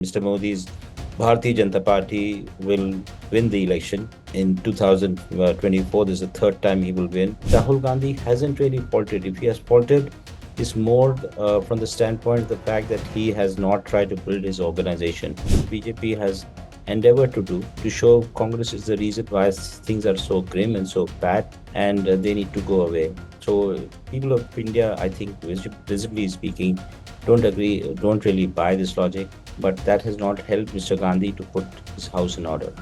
Mr. Modi's Bharatiya Janata Party will win the election in 2024. This is the third time he will win. Rahul Gandhi hasn't really faltered. If he has faltered, it's more from the standpoint of the fact that he has not tried to build his organization. BJP has endeavored to do to show Congress is the reason why things are so grim and so bad, and they need to go away. So people of India, I think, visibly speaking, don't agree, don't really buy this logic, but that has not helped Mr. Gandhi to put his house in order.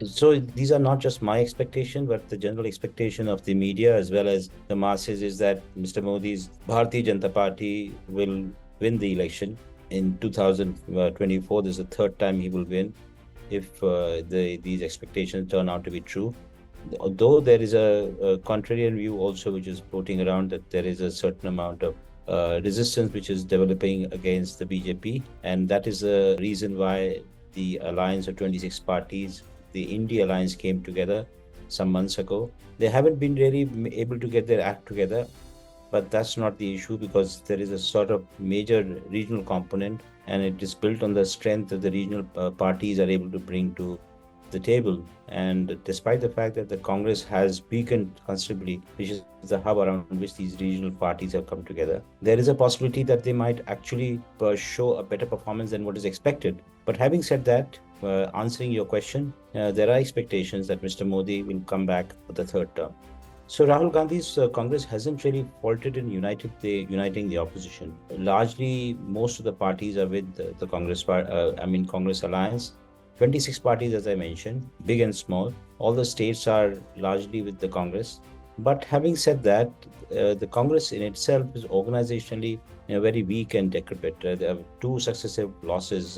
So these are not just my expectation, but the general expectation of the media as well as the masses is that Mr. Modi's Bharatiya Janata Party will win the election in 2024. This is the third time he will win if these expectations turn out to be true. Though there is a contrarian view also which is floating around that there is a certain amount of resistance which is developing against the BJP, and that is the reason why the alliance of 26 parties, the India alliance, came together some months ago. They haven't been really able to get their act together, but that's not the issue because there is a sort of major regional component, and it is built on the strength that the regional parties are able to bring to the table. And despite the fact that the Congress has weakened considerably, which is the hub around which these regional parties have come together, there is a possibility that they might actually show a better performance than what is expected. But having said that, answering your question, there are expectations that Mr. Modi will come back for the third term. So Rahul Gandhi's Congress hasn't really faltered in uniting the opposition. Largely, most of the parties are with the Congress alliance. 26 parties, as I mentioned, big and small. All the states are largely with the Congress. But having said that, the Congress in itself is organizationally very weak and decrepit. There are two successive losses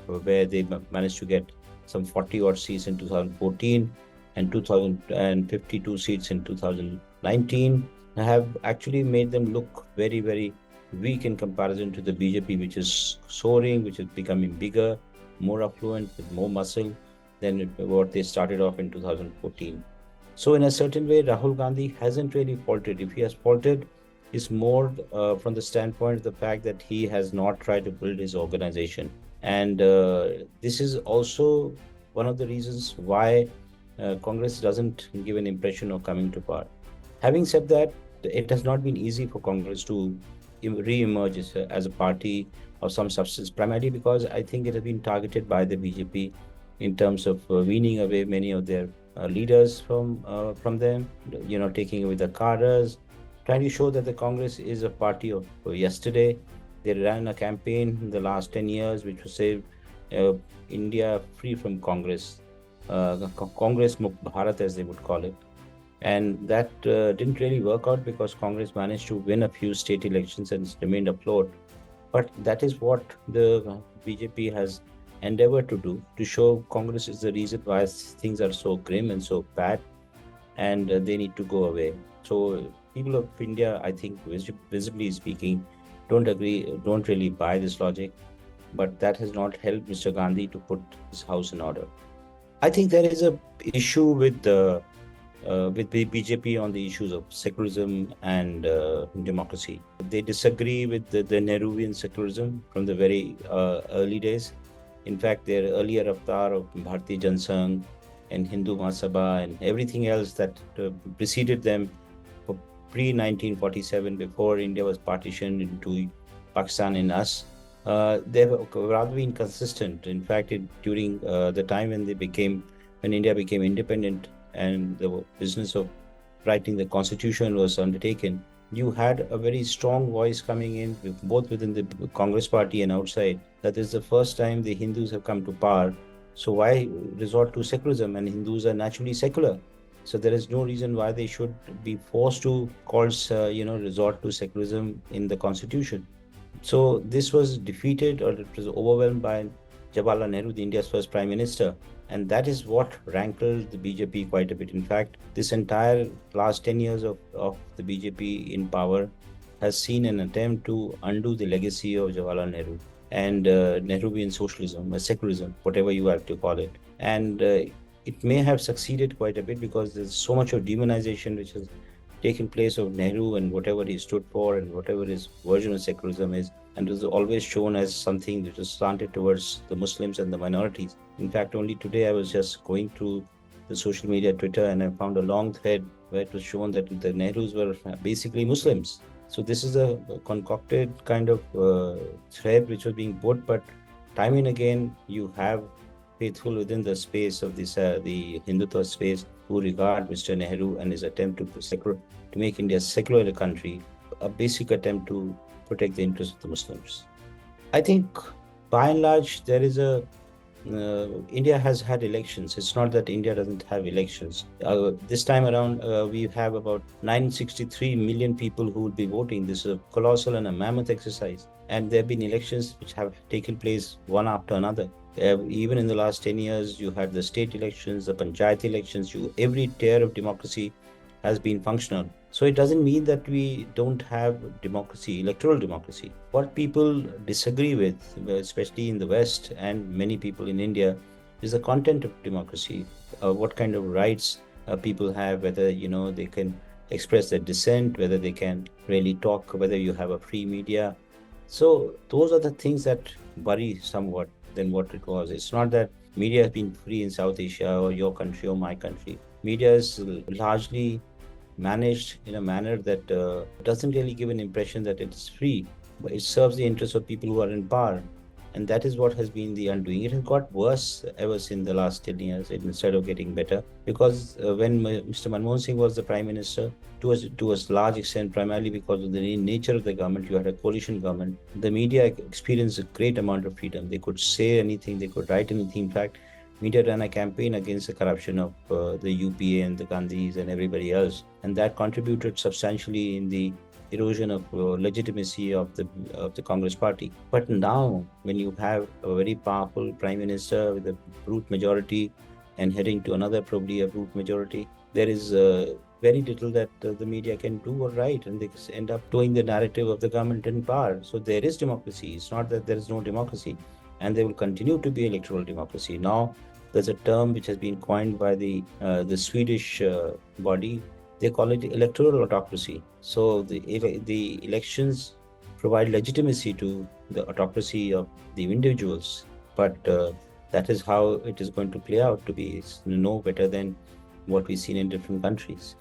where they managed to get some 40 odd seats in 2014 and 2052 seats in 2019 have actually made them look very, very weak in comparison to the BJP, which is soaring, which is becoming bigger, more affluent, with more muscle than what they started off in 2014. So in a certain way, Rahul Gandhi hasn't really faltered. If he has faltered, it's more from the standpoint of the fact that he has not tried to build his organization. And this is also one of the reasons why Congress doesn't give an impression of coming to power. Having said that, it has not been easy for Congress to re-emerge as a party of some substance, primarily because I think it has been targeted by the BJP in terms of weaning away many of their leaders from them, taking away the cadres, trying to show that the Congress is a party of yesterday. They ran a campaign in the last 10 years which was say India free from Congress, Congress Mukt Bharat as they would call it. And that didn't really work out because Congress managed to win a few state elections and remained afloat. But that is what the BJP has endeavored to do, to show Congress is the reason why things are so grim and so bad, and they need to go away. So people of India, I think, visibly speaking, don't agree, don't really buy this logic, but that has not helped Mr. Gandhi to put his house in order. I think there is a issue with the BJP on the issues of secularism and democracy. They disagree with the Nehruvian secularism from the very early days. In fact, their earlier avatar of Bharatiya Jansangh and Hindu Mahasabha and everything else that preceded them pre-1947, before India was partitioned into Pakistan and us, they have rather been consistent. In fact, during the time when India became independent and the business of writing the constitution was undertaken, you had a very strong voice coming in, both within the Congress party and outside, that this is the first time the Hindus have come to power. So why resort to secularism? And Hindus are naturally secular. So there is no reason why they should be forced to resort to secularism in the constitution. So this was defeated, or it was overwhelmed by Jawaharlal Nehru, India's first prime minister. And that is what rankled the BJP quite a bit. In fact, this entire last 10 years of the BJP in power has seen an attempt to undo the legacy of Jawaharlal Nehru and Nehruvian socialism, secularism, whatever you have to call it. And it may have succeeded quite a bit because there's so much of demonization which has taken place of Nehru and whatever he stood for and whatever his version of secularism is, and was always shown as something that was slanted towards the Muslims and the minorities. In fact, only today I was just going through the social media, Twitter, and I found a long thread where it was shown that the Nehrus were basically Muslims. So this is a concocted kind of thread which was being put, but time and again you have faithful within the space of this the Hindutva space who regard Mr. Nehru and his attempt to make India a secular country, a basic attempt to protect the interests of the Muslims. I think by and large there is a India has had elections. It's not that India doesn't have elections. This time around, we have about 963 million people who will be voting. This is a colossal and a mammoth exercise. And there have been elections which have taken place one after another. Even in the last 10 years, you had the state elections, the panchayat elections, every tier of democracy has been functional. So it doesn't mean that we don't have democracy, electoral democracy. What people disagree with, especially in the West and many people in India, is the content of democracy. What kind of rights people have, whether they can express their dissent, whether they can really talk, whether you have a free media. So those are the things that worry somewhat than what it was. It's not that media has been free in South Asia or your country or my country. Media is largely managed in a manner that doesn't really give an impression that it's free, but it serves the interests of people who are in power. And that is what has been the undoing. It has got worse ever since the last 10 years instead of getting better. Because when Mr. Manmohan Singh was the Prime Minister, to a large extent, primarily because of the nature of the government, you had a coalition government. The media experienced a great amount of freedom. They could say anything, they could write anything. In fact, media ran a campaign against the corruption of the UPA and the Gandhis and everybody else. And that contributed substantially in the erosion of legitimacy of the Congress party. But now, when you have a very powerful prime minister with a brute majority and heading to another probably a brute majority, there is very little that the media can do or write, and they end up towing the narrative of the government in power. So there is democracy. It's not that there is no democracy, and there will continue to be electoral democracy. Now, there's a term which has been coined by the Swedish body. They call it electoral autocracy. So the elections provide legitimacy to the autocracy of the individuals, but that is how it is going to play out to be no better than what we've seen in different countries.